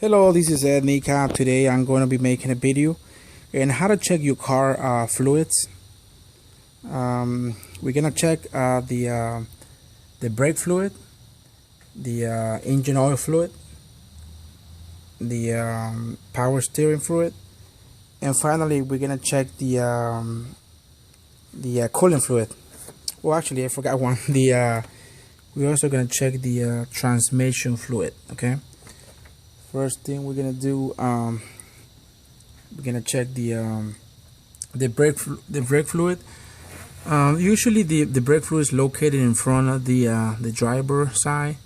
Hello, this is Ed Nika. Today I'm going to be making a video on how to check your car fluids. We're going to check the brake fluid, the engine oil fluid, the power steering fluid, and finally we're going to check the coolant fluid. Well, actually I forgot one. We're also going to check the transmission fluid. Okay. First thing we're gonna do, we're gonna check the brake fluid. Usually the brake fluid is located in front of the driver side,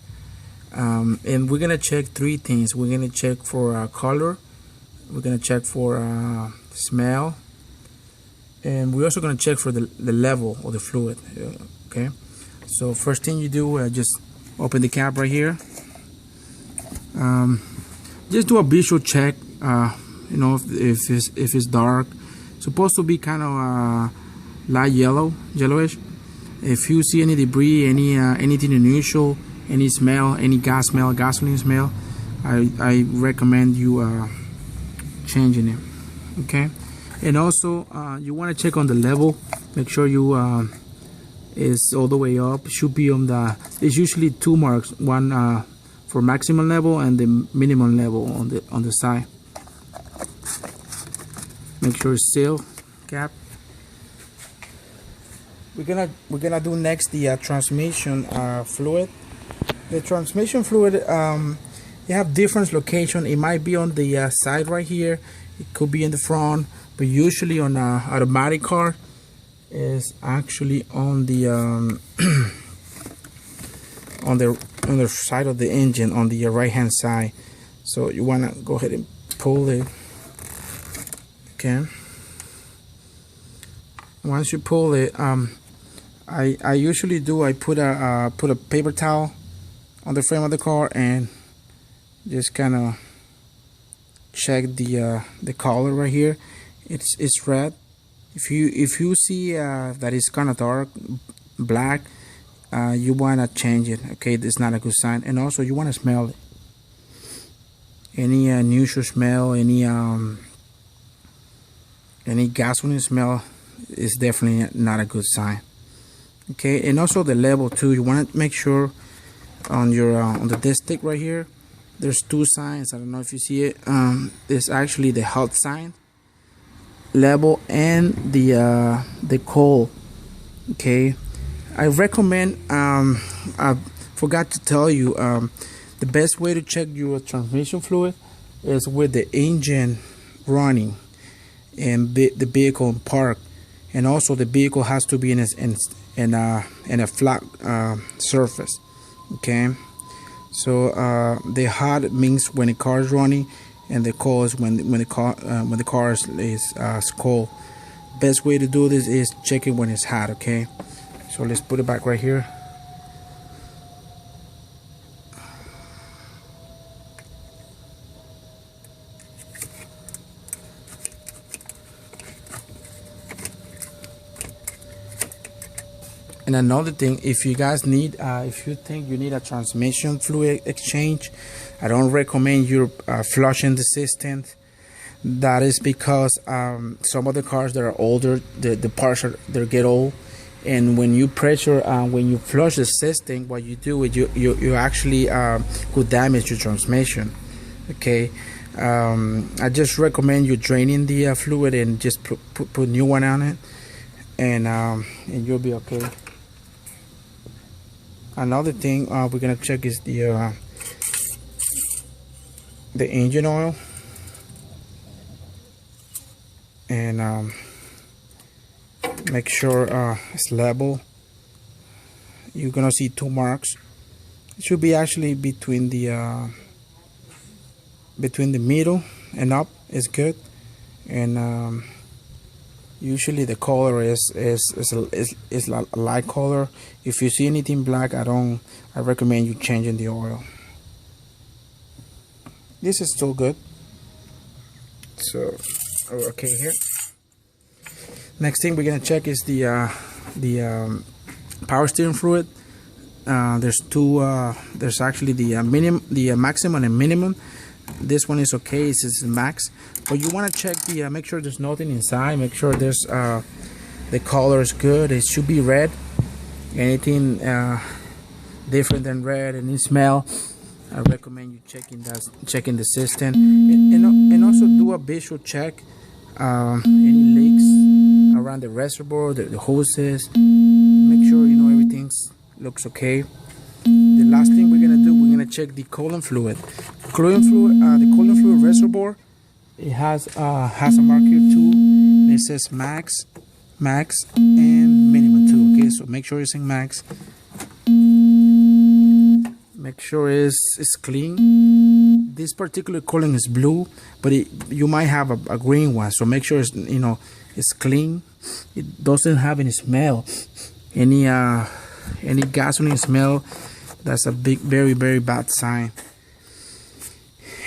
and we're gonna check three things. We're gonna check for color, we're gonna check for smell, and we're also gonna check for the level of the fluid. Okay, so first thing you do, just open the cap right here. Just do a visual check. You know, if it's dark, it's supposed to be kind of light yellowish. If you see any debris, anything unusual, any smell, any gas smell, gasoline smell, I recommend you changing it. Okay, and also you want to check on the level. Make sure you is all the way up. It should be on the. It's usually two marks. One for maximum level and the minimum level on the side. Make sure it's sealed cap. We're gonna do next the transmission fluid. The transmission fluid, you have different location. It might be on the side right here. It could be in the front, but usually on a automatic car is actually on the on the side of the engine, on the right hand side. So you want to go ahead and pull it. Okay, once you pull it, I usually do, I put a paper towel on the frame of the car and just kind of check the color right here. It's red. If you see that it's kind of dark black, you want to change it. Okay, that's not a good sign. And also you want to smell it. Any unusual smell, any gasoline smell is definitely not a good sign. Okay, and also the level too. You want to make sure on your on the dipstick right here, there's two signs. I don't know if you see it. It's actually the hot sign level and the cold. Okay, I recommend, I forgot to tell you, the best way to check your transmission fluid is with the engine running and the vehicle parked, and also the vehicle has to be in a flat surface. Okay, so the hot means when the car is running, and the cold is when the car is cold. Best way to do this is check it when it's hot. Okay. So let's put it back right here. And another thing, if you guys need, if you think you need a transmission fluid exchange, I don't recommend you flushing the system. That is because some of the cars that are older, the parts they get old. And when you pressure, when you flush the system, what you do is you actually could damage your transmission. Okay, I just recommend you draining the fluid and just put new one on it, and you'll be okay. Another thing we're gonna check is the engine oil, and make sure it's level. You're gonna see two marks. It should be actually between the middle and up is good. And usually the color is a light color. If you see anything black, I recommend you changing the oil. This is still good. So okay here. Next thing we're gonna check is the power steering fluid. There's two. There's actually the maximum and minimum. This one is okay, it says max, but you want to check the make sure there's nothing inside, make sure there's the color is good. It should be red. Anything different than red and it smell, I recommend you checking the system, and also do a visual check, any leaks around the reservoir, the hoses. Make sure everything looks okay. The last thing we're gonna do, we're gonna check the coolant fluid. The coolant fluid reservoir, it has a marker too, and it says max, and minimum too. Okay, so make sure it's in max. Make sure it's clean. This particular coolant is blue, but you might have a green one, so make sure it's clean. It doesn't have any smell, any gasoline smell. That's a very bad sign.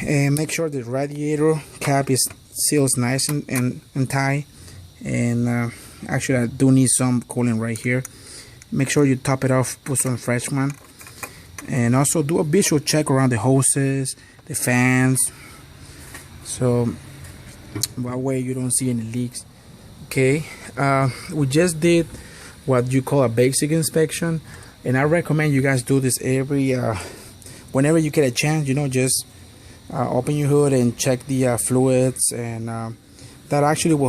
And make sure the radiator cap is seals nice and tight. And actually, I do need some coolant right here. Make sure you top it off, put some fresh one, and also do a visual check around the hoses, the fans, so that way you don't see any leaks. Okay, we just did what you call a basic inspection, and I recommend you guys do this every whenever you get a chance. Just open your hood and check the fluids, and that actually will help